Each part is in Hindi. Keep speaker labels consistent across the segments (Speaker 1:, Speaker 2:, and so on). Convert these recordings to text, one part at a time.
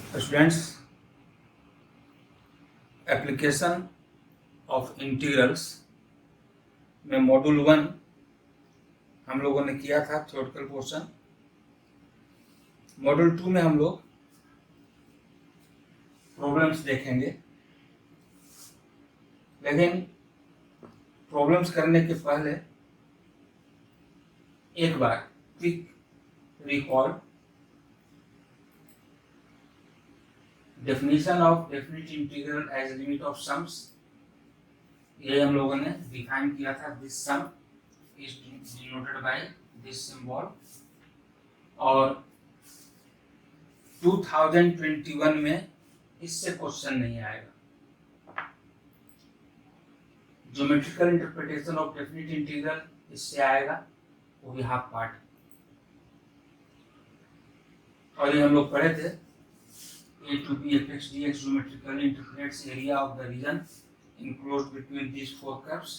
Speaker 1: स्टूडेंट्स, एप्लीकेशन ऑफ इंटीग्रल्स में मॉड्यूल 1 हम लोगों ने किया था थ्योरेटिकल पोर्शन। मॉड्यूल 2 में हम लोग प्रॉब्लम्स देखेंगे, लेकिन प्रॉब्लम्स करने के पहले एक बार quick recall definition of definite integral as limit of sums. ये हम लोगों ने डिफाइन किया था। This sum is denoted by this symbol, और 2021 में इससे क्वेश्चन नहीं आएगा। Geometrical interpretation of definite integral इससे आएगा, वो भी हाफ पार्ट। और ये हम लोग पढ़े थे, a to b fx dx geometrically interprets area of the region enclosed between these four curves.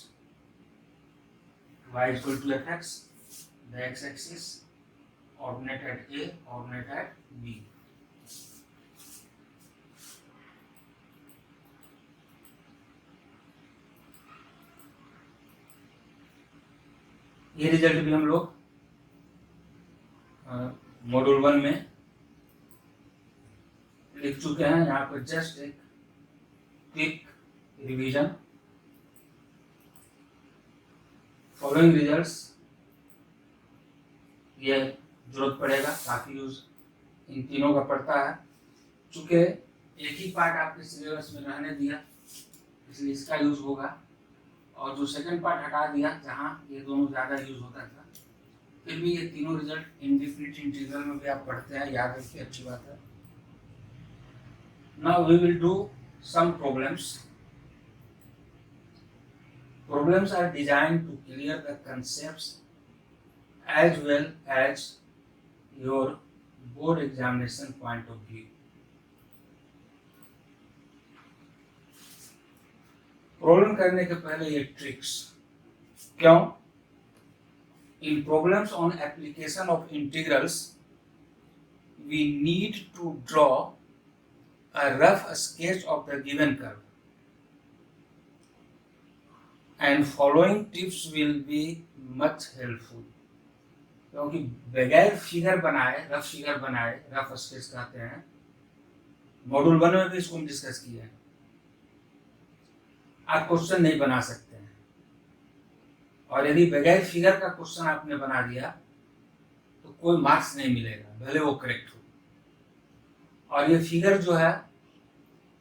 Speaker 1: Y is equal to fx, the x-axis, ordinate at a, ordinate at b. ये रिजल्ट भी हम लोग मॉड्यूल 1 में लिख चुके हैं। यहाँ पर जस्ट एक क्विक रिवीजन। फॉलोइंग रिजल्ट्स, ये जरूरत पड़ेगा, काफी यूज इन तीनों का पड़ता है। चूंकि एक ही पार्ट आपके सिलेबस में रहने दिया, इसलिए इसका यूज होगा, और जो सेकंड पार्ट हटा दिया जहाँ ये दोनों ज्यादा यूज होता था, फिर भी ये तीनों रिजल्ट इंडेफिनिट इंटीग्रल में भी आप पढ़ते हैं, याद रखिए, अच्छी बात है। Now we will do some problems. Problems are designed to clear the concepts as well as your board examination point of view. Problem करने के पहले ये ट्रिक्स क्यों? In problems on application of integrals, we need to draw a rough sketch of the given curve, and following tips will be much helpful. क्योंकि बगैर फिगर बनाए, रफ फिगर बनाए, रफ स्केच कहते हैं, मॉड्यूल 1 में भी इसको हम डिस्कस किए हैं, आप क्वेश्चन नहीं बना सकते हैं। और यदि बगैर फिगर का क्वेश्चन आपने बना दिया तो कोई मार्क्स नहीं मिलेगा, भले वो करेक्ट हो। और ये फिगर जो है,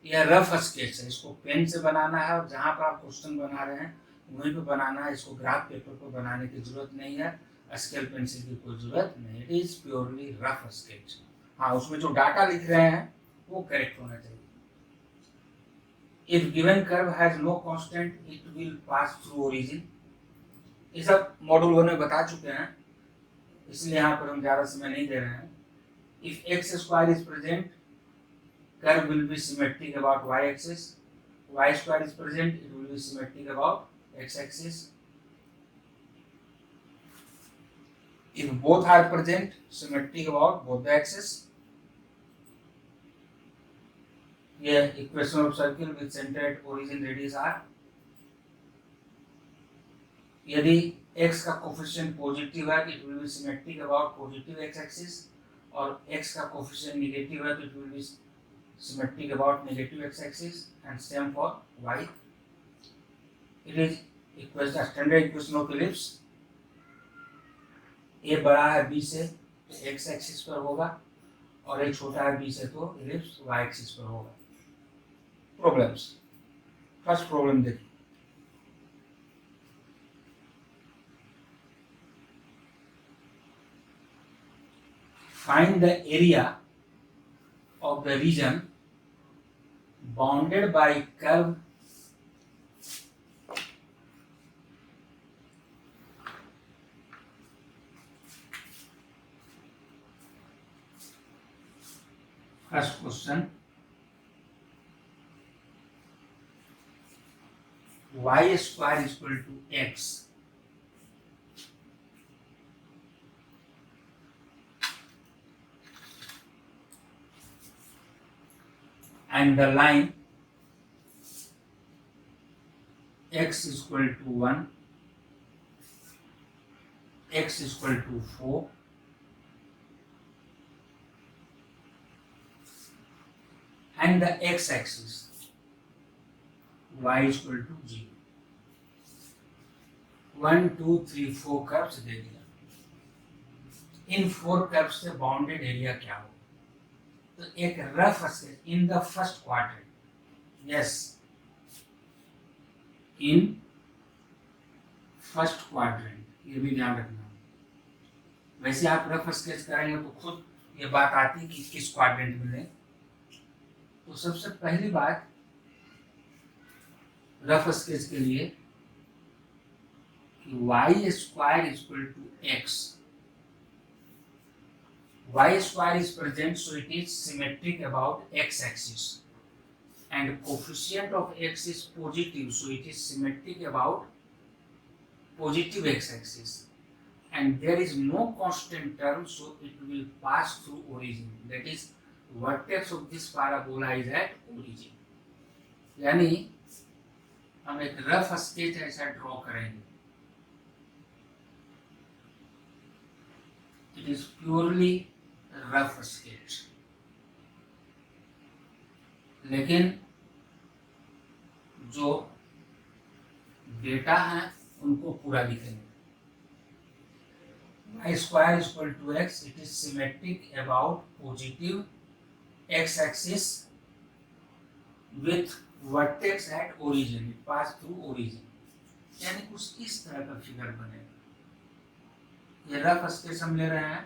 Speaker 1: यह रफ स्केच है, इसको पेन से बनाना है, और जहां पर आप क्वेश्चन बना रहे हैं वहीं पे बनाना है। इसको ग्राफ पेपर पर बनाने की जरूरत नहीं है, स्केल पेंसिल की कोई जरूरत नहीं। It is purely rough sketch. हाँ, उसमें जो डाटा लिख रहे हैं वो करेक्ट होना चाहिए। If given curve has no constant, it will pass through origin. ये सब मॉड्यूल 1 में बता चुके हैं, इसलिए यहाँ पर हम ज्यादा समय नहीं दे रहे हैं। If x square is present, curve will be symmetric about y-axis. Y square is present, it will be symmetric about x-axis. If both are present, symmetric about both the axes. Yeah, equation of circle with center at origin radius r. यदि x का कोफिशिएंट पॉजिटिव है, it will be symmetric about positive x-axis, और x का कोफिशिएंट नेगेटिव है, तो it will be symmetric about negative x-axis, and same for y. It is equation, standard equation of ellipse. a बड़ा है b से तो x एक्सिस पर होगा, और a छोटा है b से तो ellipse y एक्सिस पर होगा। प्रॉब्लम्स, फर्स्ट प्रॉब्लम देखिए। Find the area of the region bounded by curve first question, y square is equal to x. and the line x equal to 1, x equal to 4, and the x-axis y equal to 0. 1, 2, 3, 4 curves दे दिया। इन 4 कर्व से बाउंडेड एरिया क्या हो? तो एक rough sketch in the first quadrant, yes, in first quadrant, ये भी ध्यान रखना। वैसे आप रफ स्केच करेंगे तो खुद ये बात आती है कि किस क्वाड्रेंट में लें। तो सबसे पहली बात रफ स्केच के लिए कि y square is equal to x. Y square is present, so it is symmetric about x-axis, and coefficient of x is positive, so it is symmetric about positive x-axis, and there is no constant term, so it will pass through origin. That is, vertex of this parabola is at origin. यानी हम एक रफ स्केच ऐसा ड्रॉ करेंगे। It is purely rough sketch, लेकिन जो डेटा है उनको पूरा लिखेंगे। y square is equal to x, it is symmetric about positive x axis with vertex at origin, it pass through origin, यानी कुछ इस तरह का फिगर बनेगा। ये रफ स्केच हम ले रहे हैं,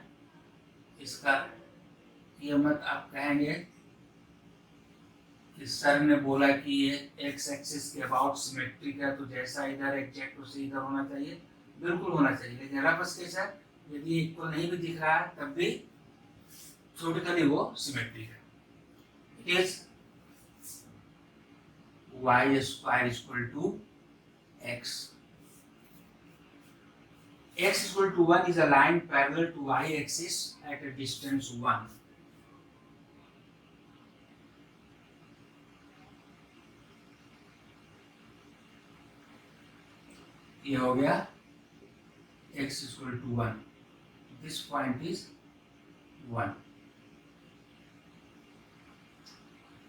Speaker 1: इसका ये मत आप कहेंगे कि सर ने बोला कि ये एक्स एक्सिस के अबाउट सिमेट्रिक है, तो जैसा इधर एग्जैक्ट उसे इधर होना चाहिए, बिल्कुल होना चाहिए। लेकिन रफ स्केच है, यदि इक्वल नहीं भी दिख रहा है तब भी थ्योरेटिकली वो सिमेट्रिक है। It is y square is equal to x. X equal to 1 is a line parallel to y-axis at a distance 1. ये हो गया x equal to 1. This point is 1.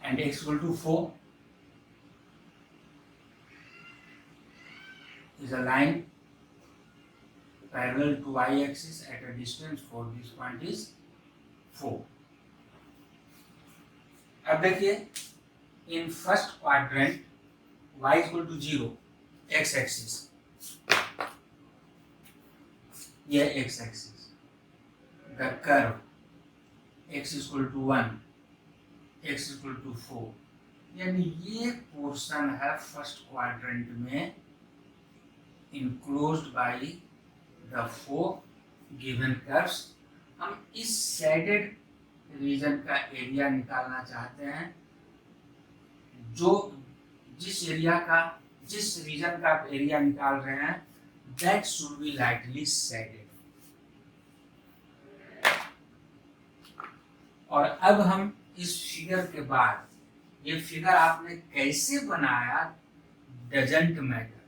Speaker 1: And x equal to 4 is a line parallel to y-axis at a distance 4. This point is 4. अब देखिए, in first quadrant y is equal to 0, x-axis, ये x-axis, the curve x is equal to 1, x is equal to 4, यानी ये पोर्शन है फर्स्ट क्वाड्रेंट में enclosed by the 4 given curves. हम इस शेडेड रीजन का एरिया निकालना चाहते हैं, जो जिस रीजन का आप एरिया निकाल रहे हैं, that should be lightly shaded. और अब हम इस फिगर के बाद, ये फिगर आपने कैसे बनाया डजंट मैटर,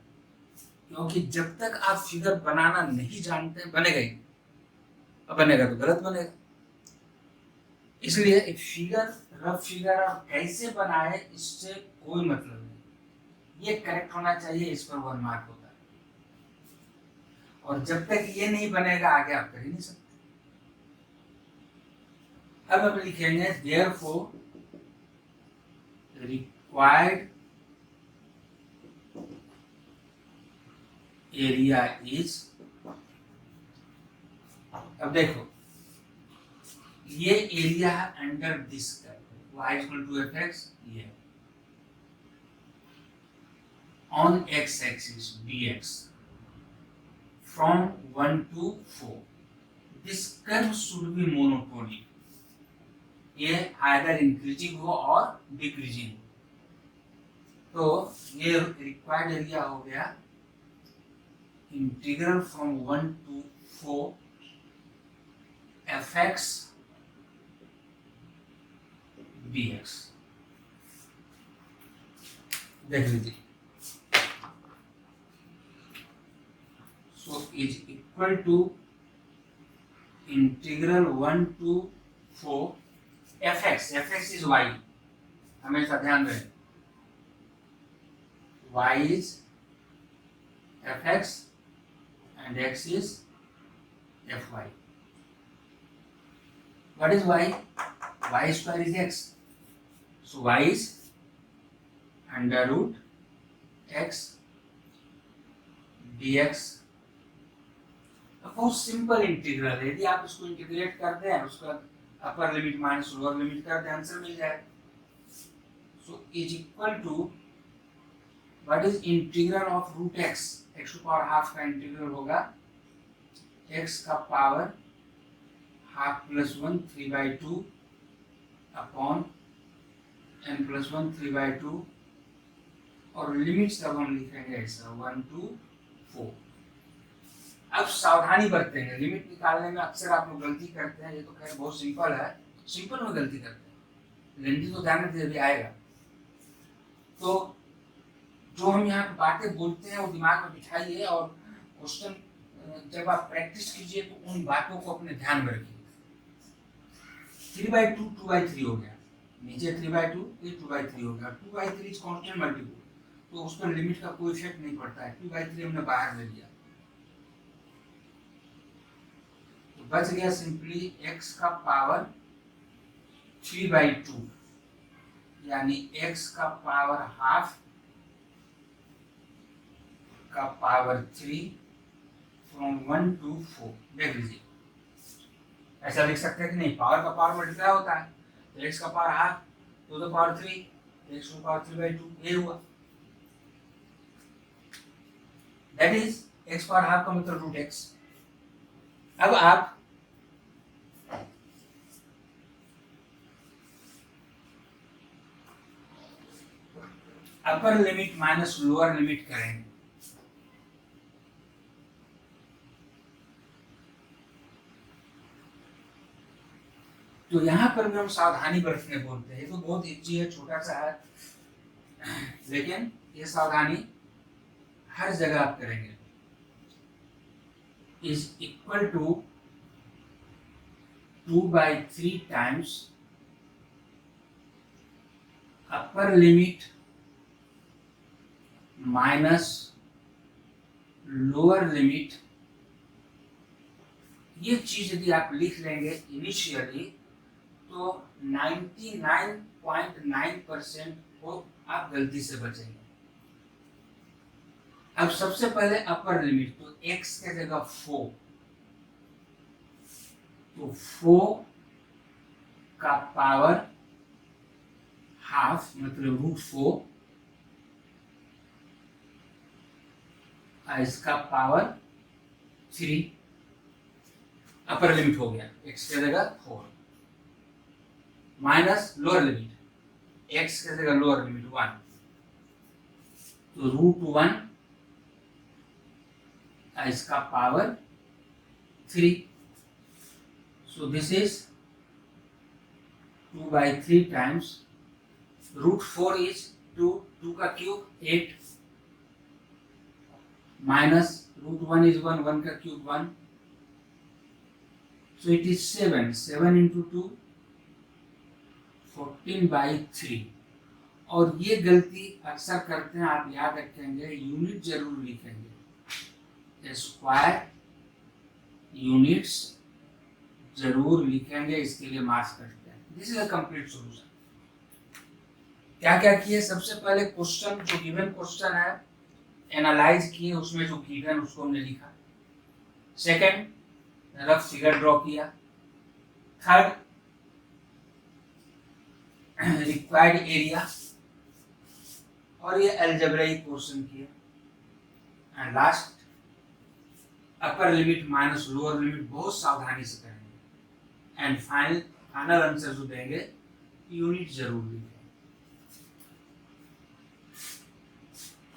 Speaker 1: क्योंकि जब तक आप फिगर बनाना नहीं जानते बनेगा ही, अब बनेगा तो गलत बनेगा। इसलिए एक फिगर, रफ फिगर आप कैसे बनाए इससे कोई मतलब नहीं, ये करेक्ट होना चाहिए, इस पर 1 मार्क होता है। और जब तक ये नहीं बनेगा आगे आप कर ही नहीं सकते। अब हम लिखेंगे therefore required area is, अब देखो ये एरिया है under this curve y equal to fx, ये on x axis dx from 1 to 4, this curve should be monotonic, ये either इंक्रीजिंग हो और डिक्रीजिंग हो। तो ये रिक्वायर्ड एरिया हो गया integral from 1 to 4 fx dx। देख लीजिए, so is equal to integral 1 to 4 fx, fx is y, हमेशा ध्यान रहे, y is fx and x is fy. What is y? Y square is x. So y is under root x dx. बहुत सिंपल इंटीग्रल है, यदि आप उसको इंटीग्रेट कर दें, उसका upper limit minus lower limit कर दें, आंसर मिल जाए. So is equal to what is integral of root x, x to power half का इंटीग्रल होगा एक्स का power half plus 1 3/2 upon n plus 1 3/2, और लिमिट्स तब हम लिखेंगे ऐसा 1 to 4. अब सावधानी बरतेंगे, लिमिट निकालने में अक्सर आप लोग गलती करते हैं, ये तो खैर बहुत सिंपल है, सिंपल में गलती करते हैं, लेंदी तो ध्यान में भी आएगा. तो जो हम यहाँ पे बातें बोलते हैं वो दिमाग में बिठाइए, और क्वेश्चन जब आप प्रैक्टिस कीजिए तो उन बातों को अपने ध्यान में रखिए. 3/2 2/3 हो गया, नीचे 3/2 ये 2/3 हो गया, 2/3 इज कांस्टेंट मल्टीपल, तो उस पर लिमिट का कोई इफेक्ट नहीं पड़ता है, 2/3 हमने बाहर ले लिया, तो बच गया सिंपली x का पावर 3/2, यानी x का पावर हाफ का पावर 3 फ्रॉम 1 to 4. देख लीजिए, ऐसा लिख सकते हैं कि नहीं, पावर का पावर मल्टीप्लाई होता है, तो x का power half to the power 3, x to the power 3/2, ये हुआ. That is x power half का मतलब रूट x. अब आप upper limit minus lower limit करेंगे, तो यहां पर भी हम सावधानी बरतने बोलते हैं. ये तो बहुत इजी है, छोटा सा है, लेकिन ये सावधानी हर जगह आप करेंगे. Is equal to 2/3 times upper limit minus lower limit. ये चीज यदि आप लिख लेंगे इनिशियली तो 99.9% को आप गलती से बचेंगे. अब सबसे पहले अपर लिमिट, तो x के जगह 4, तो 4 का पावर हाफ मतलब √4, इसका पावर 3, अपर लिमिट हो गया, x के जगह 4 माइनस लोअर लिमिट, x के जगह लोअर लिमिट 1, तो √1 इसका power 3. So this is 2/3 times √4 is 2, 2 का क्यूब 8, माइनस √1 इज 1, 1 का cube 1, so it is 7, 7 into 2 14/3. और ये गलती अक्सर करते हैं, आप याद रखेंगे, यूनिट जरूर लिखेंगे, स्क्वायर यूनिट्स जरूर लिखेंगे, इसके लिए मार्क्स कटते हैं. This is a complete solution. क्या क्या किए, सबसे पहले क्वेश्चन जो गिवन क्वेश्चन है एनालाइज किए, उसमें जो गिवन उसको हमने लिखा. सेकंड, रफ फिगर ड्रॉ किया. थर्ड, रिक्वायर्ड एरिया, और ये अलजेब्रिक क्वेश्चन किया. And last, upper limit minus lower limit बहुत सावधानी से करेंगे. एंड फाइनल आंसर जो देंगे यूनिट जरूर लिखेंगे.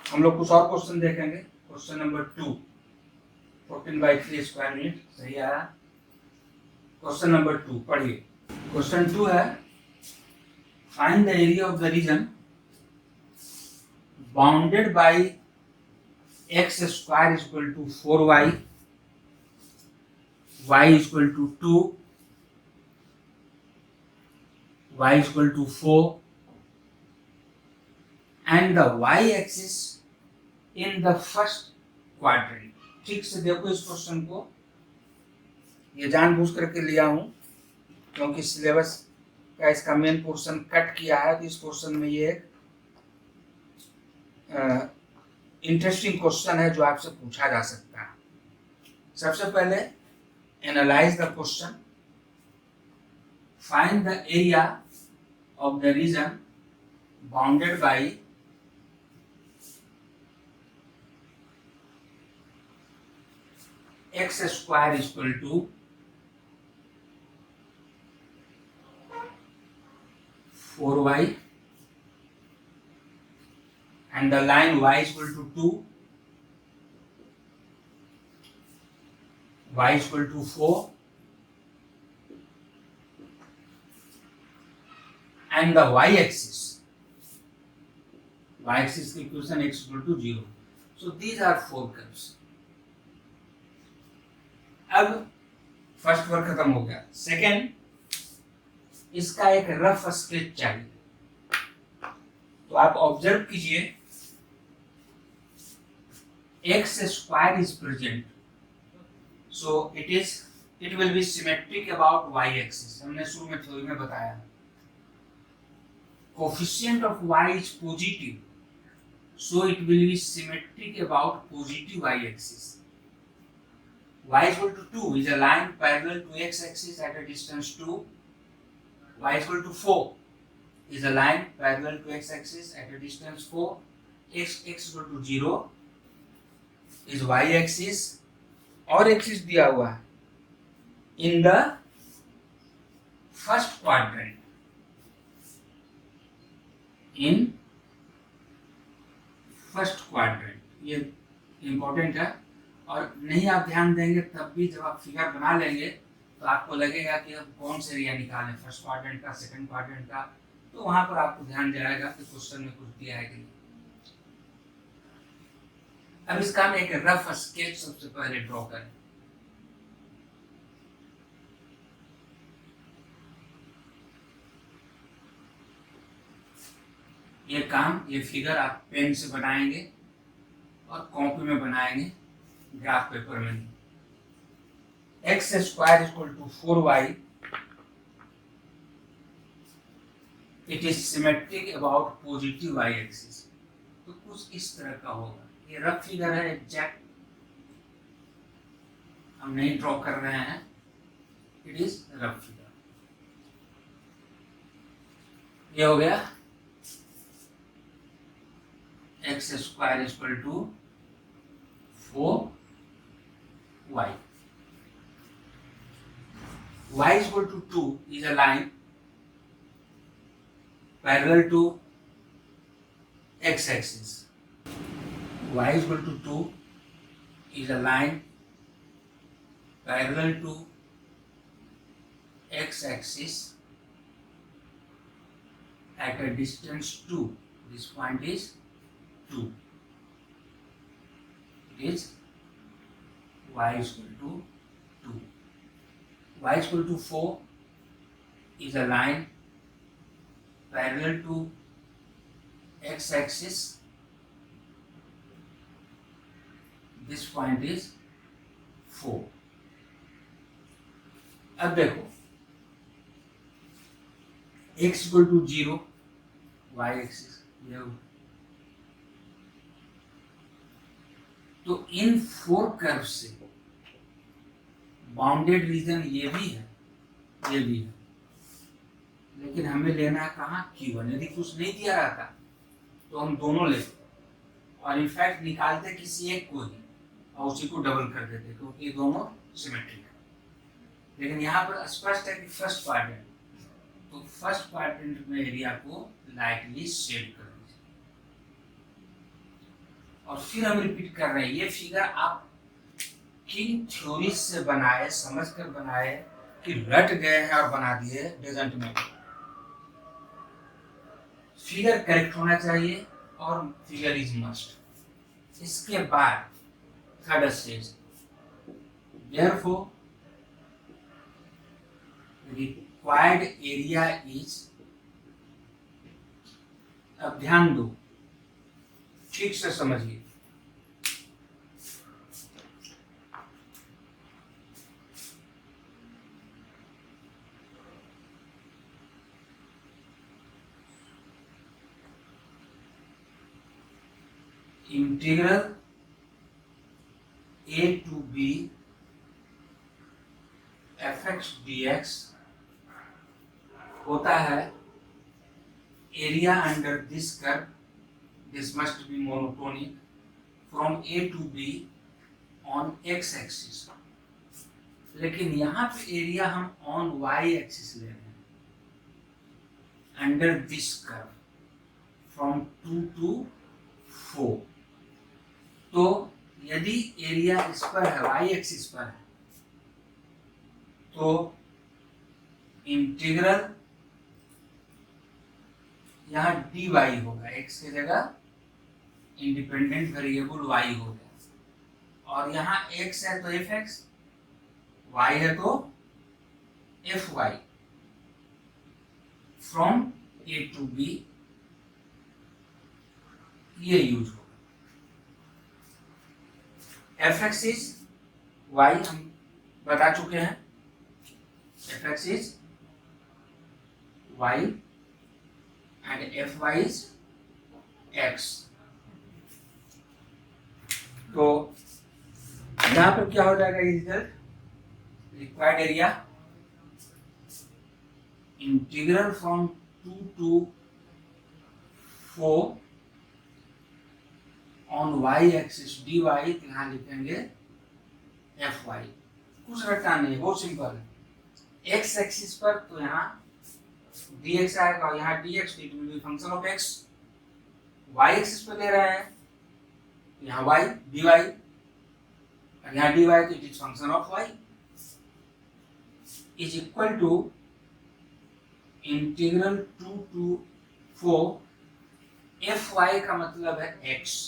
Speaker 1: हम लोग कुछ और क्वेश्चन देखेंगे. क्वेश्चन नंबर 2, 14/3 स्क्वायर मीटर, सही आया. क्वेश्चन नंबर 2 पढ़िए. क्वेश्चन 2 है, find the area of the region bounded by x square is equal to 4y, y is equal to 2, y is equal to 4, and the y-axis in the first quadrant. ठीक से देखो इस क्वेश्चन को, ये जानबूझ करके लिया हूं क्योंकि सिलेबस का इसका मेन पोर्शन कट किया है, तो इस पोर्शन में ये इंटरेस्टिंग क्वेश्चन है जो आपसे पूछा जा सकता है। सबसे पहले analyse the question, find the area of the region bounded by x square is equal to 4y and the line y is equal to 2, y is equal to 4, and the y-axis equation x equal to 0. So these are 4 curves. अब फर्स्ट वर्क खत्म हो गया। सेकेंड, इसका एक रफ स्केच चाहिए, तो आप ऑब्जर्व कीजिए, x square is present, so it will be symmetric about y axis. हमने शुरू में थ्योरी में बताया, coefficient of y is positive, so it will be symmetric about positive y axis. y is equal to 2 is a line parallel to x axis at a distance 2. Y is equal to 4 is a line parallel to x axis at a distance 4. X equal to 0 is y axis, और axis दिया हुआ है in the first quadrant, in first quadrant। ये इंपॉर्टेंट है, और नहीं आप ध्यान देंगे तब भी जब आप फिगर बना लेंगे तो आपको लगेगा कि अब कौन से एरिया निकालें, फर्स्ट क्वाड्रेंट का, सेकंड क्वाड्रेंट का, तो वहां पर आपको ध्यान जाएगा कि क्वेश्चन में कुछ दिया है कि नहीं। अब इसका हम एक रफ स्केच सबसे पहले ड्रॉ करें। ये फिगर आप पेन से बनाएंगे और कॉपी में बनाएंगे, ग्राफ पेपर में नहीं। X square is equal to 4y, it is symmetric about positive y axis. तो कुछ इस तरह का होगा। ये रफ फिगर है, एग्जैक्ट हम नहीं ड्रॉ कर रहे हैं, इट इज रफ फिगर। ये हो गया x square is equal to 4y, y is equal to 2 is a line parallel to x axis. Y is equal to 2 is a line parallel to x axis at a distance 2. This point is 2. It is y is equal to 2. Y is equal to 4 is a line parallel to x axis. This point is 4. अब देखो, x equal to 0, y axis ये हो। तो इन 4 कर्व से बाउंडेड रीजन ये भी है, ये भी है, लेकिन हमें लेना है कहाँ, Q1। यदि कुछ नहीं दिया रहता तो हम दोनों लेते और इनफैक्ट निकालते किसी एक को ही और उसी को डबल कर देते, क्योंकि ये दोनों सिमेट्रिक है। लेकिन यहाँ पर स्पष्ट है कि फर्स्ट क्वाड्रेंट, तो फर्स्ट क्वाड्रेंट में एरिया को लाइटली शेड कर दीजिए। और फिर हम रिपीट कर रहे हैं, ये फिगर आप किन थ्योरी से बनाए, समझ कर बनाए कि रट गए हैं और बना दिए, डजंट मैटर। फिगर करेक्ट होना चाहिए, और फिगर इज मस्ट। इसके बाद third stage, therefore required area is, अब ध्यान दो, ठीक से समझिए, integral a to b fx dx होता है area under this curve, this must be monotonic, from a to b on x axis. लेकिन यहाँ पे एरिया हम ऑन y एक्सिस ले रहे हैं, under this curve from 2 to 4। तो यदि एरिया इस पर है, y एक्सिस पर है, तो इंटीग्रल यहाँ dy होगा, x की जगह इंडिपेंडेंट वेरिएबल y हो गया, और यहाँ x है तो fx, y है तो fy, from a to b ये यूज होगा। fx इज y हम बता चुके हैं, fx is y and fy is x। तो यहां पर क्या हो जाएगा result, required area integral from 2 to 4 on y axis dy, तो यहाँ लिखेंगे fy। कुछ रटना नहीं है, बहुत सिंपल है। x एक्सिस पर तो यहाँ dx आएगा, और यहाँ dx it will B function of x। y axis पर ले रहे हैं, यहाँ y dy, और यहाँ dy तो it is function of y, is equal to integral 2 to 4 fy का मतलब है x,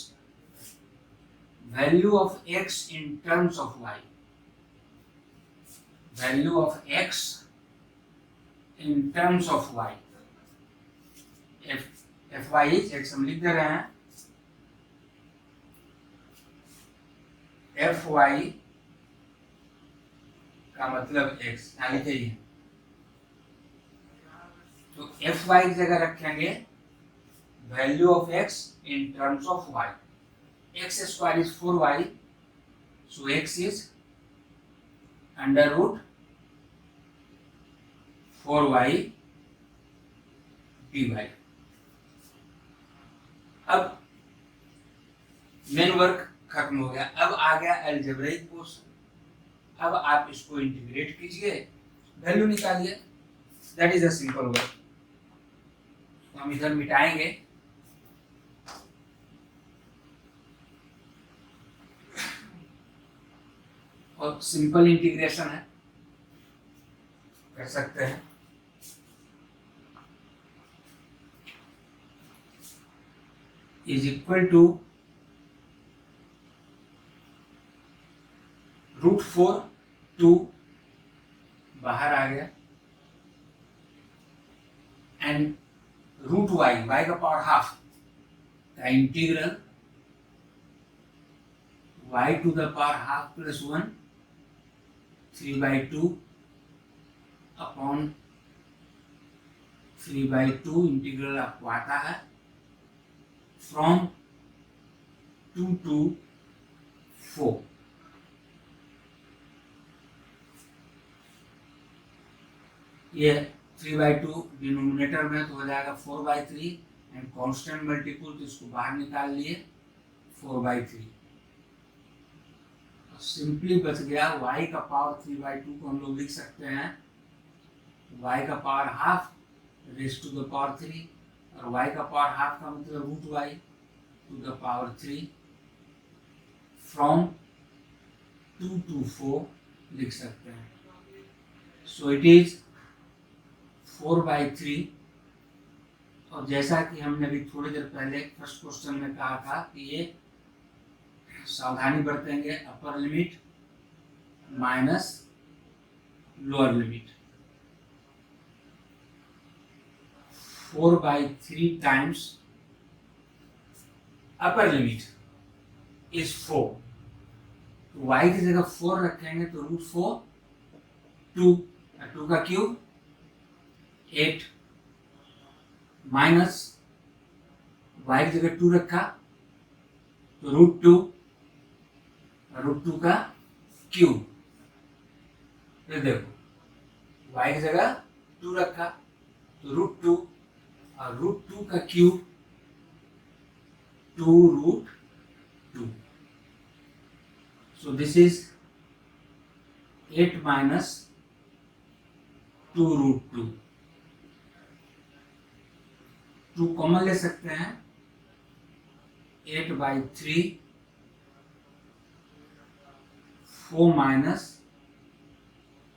Speaker 1: value of x in terms of y, value of x in terms of y, fy is x हम लिख दे रहे हैं, fy का मतलब x यहाँ लिखिए, तो fy की जगह रखेंगे value of x in terms of y, x square is 4y, so x is under root 4y dy। अब मेन वर्क खत्म हो गया, अब आ गया अलजेब्रिक पोर्शन। अब आप इसको इंटीग्रेट कीजिए, वैल्यू निकालिए, that is a simple work. हम इधर मिटाएंगे, और सिंपल इंटीग्रेशन है, कर सकते हैं। इज इक्वल टू √4 2 बाहर आ गया, एंड √y, y का पावर हाफ का integral y to the power half plus 1 3/2 upon 3/2 integral आपको आता है फ्रॉम 2 to 4। ये 3/2 डिनोमिनेटर में तो हो जाएगा 4/3, एंड कांस्टेंट मल्टीपल तो इसको बाहर निकाल लिए 4/3। सिंपली बच गया y का पावर 3/2 को हम लोग लिख सकते हैं y का power half raise to the power 3, और y का पावर हाफ का मतलब √y to the power 3 from 2 to 4 लिख सकते हैं। सो इट इज 4/3 और जैसा कि हमने अभी थोड़ी देर पहले फर्स्ट क्वेश्चन में कहा था कि ये सावधानी बरतेंगे, upper limit minus lower limit, 4/3 times upper limit is 4, तो y की जगह 4 रखेंगे तो √4 2, 2 का क्यूब 8 माइनस y की जगह 2 रखा तो √2 का क्यूब, फिर देखो y की जगह 2 रखा तो √2 और √2 का cube 2√2, so this is 8 minus 2√2, 2 common ले सकते हैं, 8/3 4 माइनस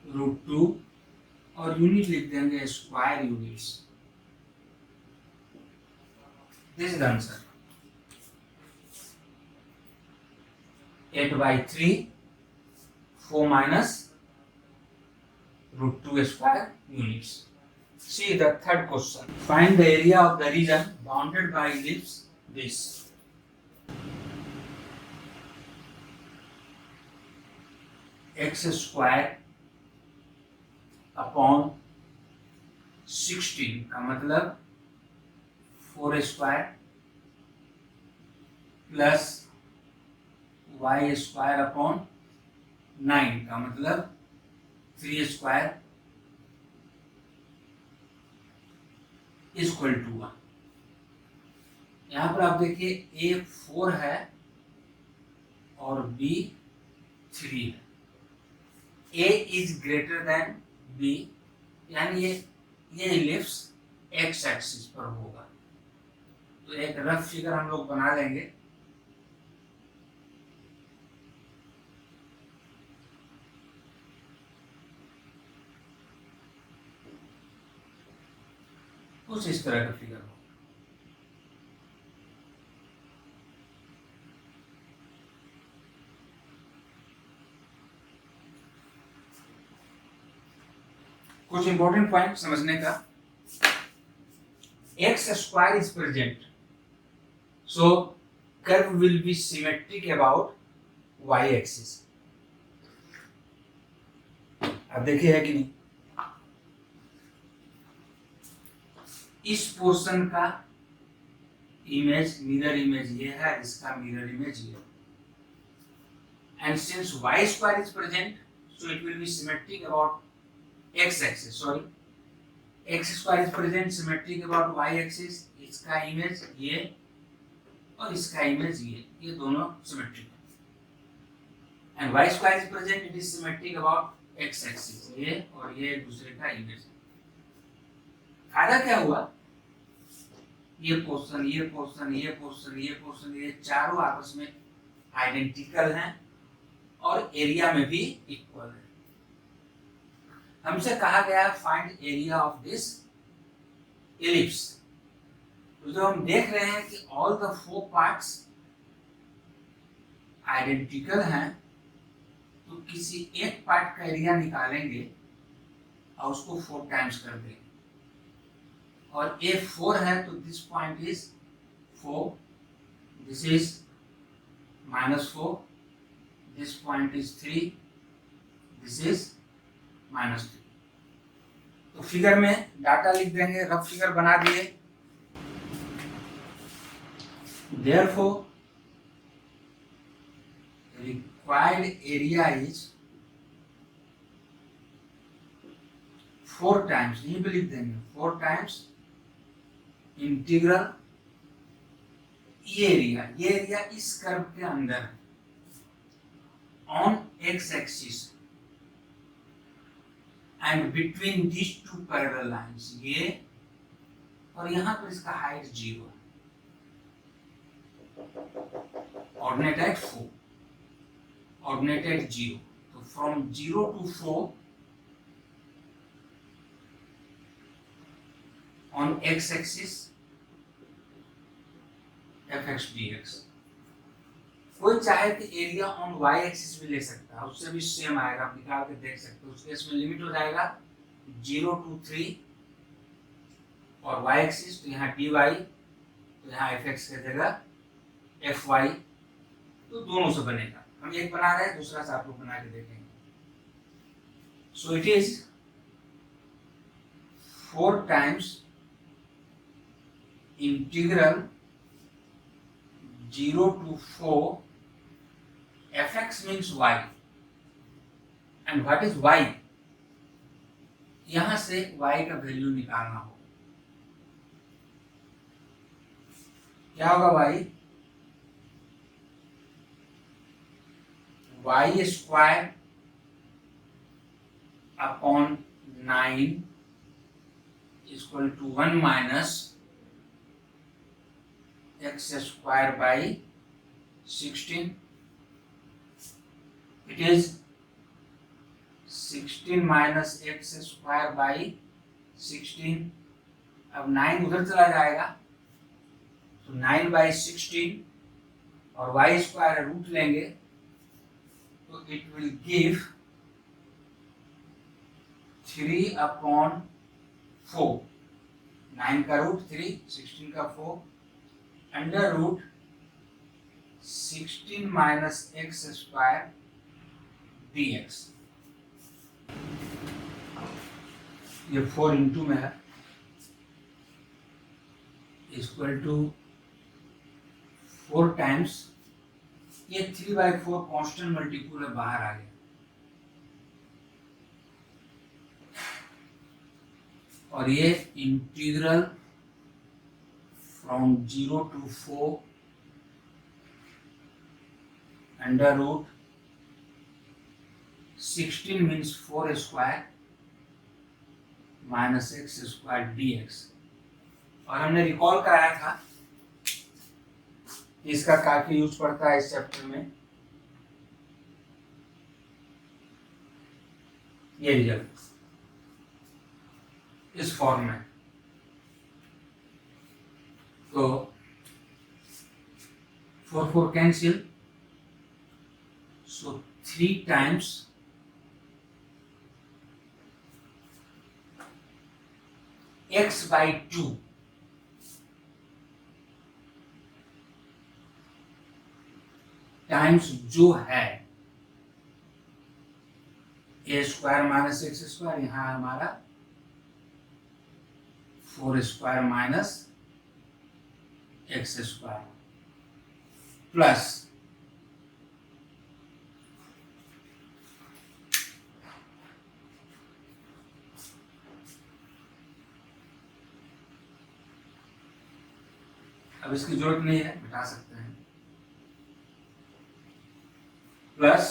Speaker 1: √2 और यूनिट लिख देंगे square units. This is answer 8/3 4 minus √2 square units. See the third question. Find the area of the region bounded by ellipse this. X square upon 16 का मतलब 4 square plus y square upon 9 का मतलब 3 स्क्वायर इक्वल टू 1। यहाँ पर आप देखिए a 4 है और b 3 है, a is greater than b, यानी ये इलिप्स x एक्सिस पर होगा। तो एक रफ फिगर हम लोग बना लेंगे। कुछ इस तरह का फिगर हो। कुछ इंपॉर्टेंट पॉइंट समझने का, x square is present, so curve will be symmetric about y axis। अब देखिए है कि नहीं, इस पोर्शन का इमेज मिरर इमेज ये है, इसका मिरर इमेज ये, and since y square is present, so it will be symmetric about x axis, sorry, x square is present symmetric about y axis, इसका इमेज ये और इसका इमेज ये दोनों सिमेट्रिक है, and y square is present, it is symmetric about x axis, ये और ये एक दूसरे का इमेज है। फायदा क्या हुआ, ये पोर्शन ये पोर्शन ये पोर्शन ये पोर्शन ये चारों आपस में आइडेंटिकल हैं और एरिया में भी इक्वल है। हमसे कहा गया find area of this ellipse, तो जो हम देख रहे हैं कि ऑल द 4 पार्ट्स आइडेंटिकल हैं, तो किसी एक पार्ट का एरिया निकालेंगे और उसको 4 टाइम्स कर देंगे, और a 4 है तो this point is 4, this is -4, this point is 3, this is -3। तो फिगर में डाटा लिख देंगे, रफ फिगर बना दिए। Therefore, required area is 4 times, ये भी लिख देंगे 4 टाइम्स इंटीग्रल ये एरिया इस कर्व के अंदर है, on x axis and between these 2 parallel lines, ये और यहाँ पर इसका हाइट 0 है, ऑर्डिनेट एट 4, ऑर्डिनेट एट 0, तो from 0 to 4 on x axis F x D x. कोई चाहे तो एरिया ऑन वाई एक्सिस भी ले सकता है, उससे भी सेम आएगा, आप निकाल के देख सकते हो। उस केस में लिमिट हो जाएगा 0 to 3 और वाई एक्सिस, तो यहाँ डी वाई, तो यहाँ एफ एक्स की जगह एफ वाई, तो दोनों से बनेगा। हम एक बना रहे हैं, दूसरा से आप लोग बना के देखेंगे। So it is 4 times integral 0 to 4 fx means y, and what is y? यहां से y का वैल्यू निकालना होगा। क्या होगा y? y square upon 9 equal to 1 minus x square by 16. It is 16 minus x square by 16. अब 9 उधर चला जाएगा, तो 9 by 16 और y स्क्वायर रूट लेंगे, तो इट विल गिव 3 अपॉन 4। 9 का रूट 3, 16 का 4, under root 16 minus x square d x. ये 4 इंटू में है, इक्वल टू 4 टाइम्स ये 3/4 कांस्टेंट मल्टीपल है, बाहर आ गया, और ये integral from 0 to 4 under root 16 means 4 square minus x square dx। और हमने रिकॉल कराया था, इसका काफी यूज पड़ता है इस चैप्टर में। ये रिजल्ट इस फॉर्म में, तो 4 4 cancel, so 3 times x by 2 times जो है a square minus x square, यहां हमारा 4 square minus x square plus अब इसकी जरूरत नहीं है, मिटा सकते हैं, plus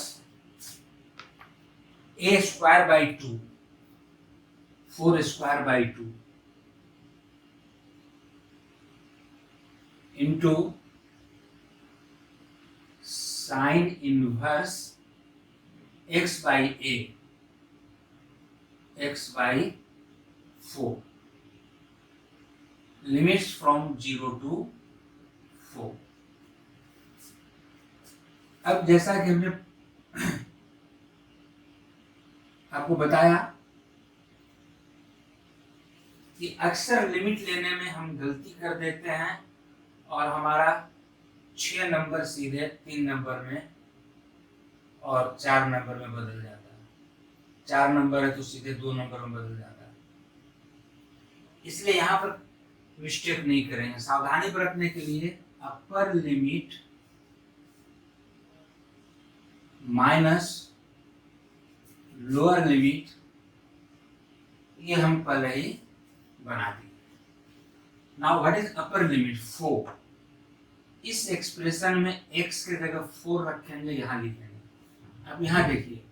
Speaker 1: A square by 2, 4 square by 2 into sine inverse x by a, x by 4, limits from 0 to 4। अब जैसा कि हमने आपको बताया कि अक्सर लिमिट लेने में हम गलती कर देते हैं और हमारा 6 नंबर सीधे 3 नंबर में और 4 नंबर में बदल जाता है। 4 नंबर है तो सीधे 2 नंबर में बदल जाता है। इसलिए यहाँ पर मिस्टेक नहीं करेंगे। सावधानी बरतने के लिए अपर लिमिट माइनस लोअर लिमिट, ये हम पहले ही बना दिए। Now what is upper limit? 4। इस एक्सप्रेशन में x के जगह 4 रखेंगे, यहां लिखेंगे। अब यहां देखिए,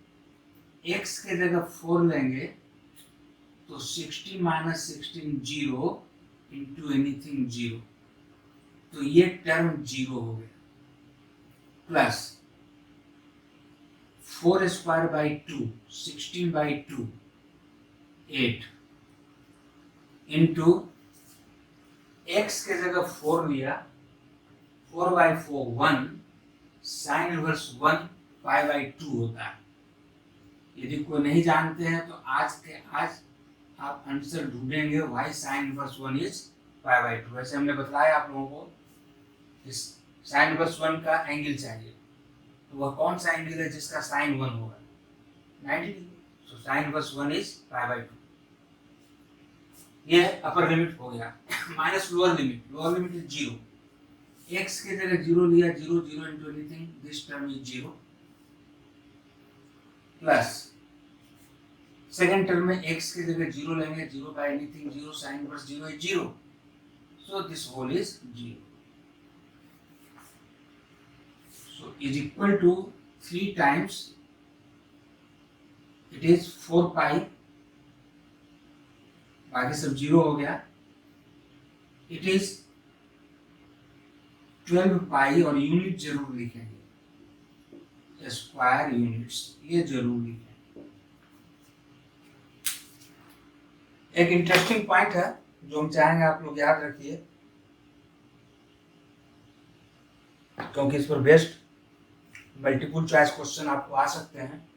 Speaker 1: x के जगह 4 लेंगे तो 16 माइनस 16 0 इंटू एनीथिंग 0, तो ये टर्म 0 हो गया, plus 4 square by 2, 16 by 2 8 into x के जगह 4 लिया 4/4 1 साइन इनवर्स 1 π/2 होता है। यदि कोई नहीं जानते हैं तो आज के आज आप आंसर ढूंढेंगे वाई साइन इनवर्स 1 इज π/2। वैसे हमने बताया आप लोगों को इस साइन इनवर्स 1 का एंगल चाहिए, तो वह कौन सा एंगल है जिसका साइन 1 होगा? 90 degree. So sine inverse 1 is π/2। ये अपर लिमिट हो गया। Minus lower limit. Lower limit is 0। x के जगह 0 लिया, 0 0 into anything, this term is 0 plus second term में x के जगह 0 लेंगे, 0 by anything 0, sin inverse 0 is 0, so this whole is 0, so is equal to 3 times it is 4 pi, बाकी सब 0 हो गया, it is 12 पाई और यूनिट जरूर लिखेंगे, स्क्वायर यूनिट्स, ये जरूरी है। एक इंटरेस्टिंग पॉइंट है जो हम चाहेंगे आप लोग याद रखिए, क्योंकि इस पर बेस्ड मल्टीपल चॉइस क्वेश्चन आपको आ सकते हैं।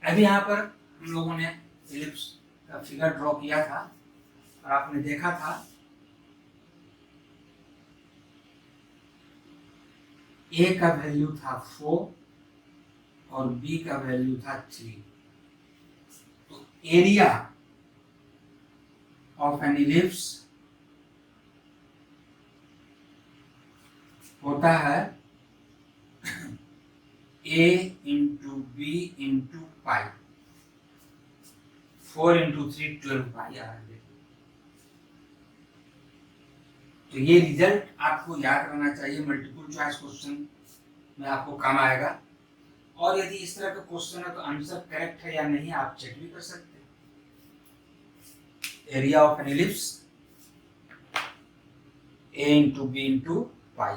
Speaker 1: अभी यहाँ पर हम लोगों ने एलिप्स का फिगर ड्रॉ किया था और आपने देखा था A का वैल्यू था 4 और B का वैल्यू था 3। तो एरिया ऑफ एन इलिप्स होता है A into B into pi. 4 into 3 12 pi आ रहा है। तो ये रिजल्ट आपको याद रहना चाहिए, मल्टीपल चॉइस क्वेश्चन में आपको काम आएगा। और यदि इस तरह का क्वेश्चन है तो आंसर करेक्ट है या नहीं आप चेक भी कर सकते हैं। Area of an ellipse A into B into pi.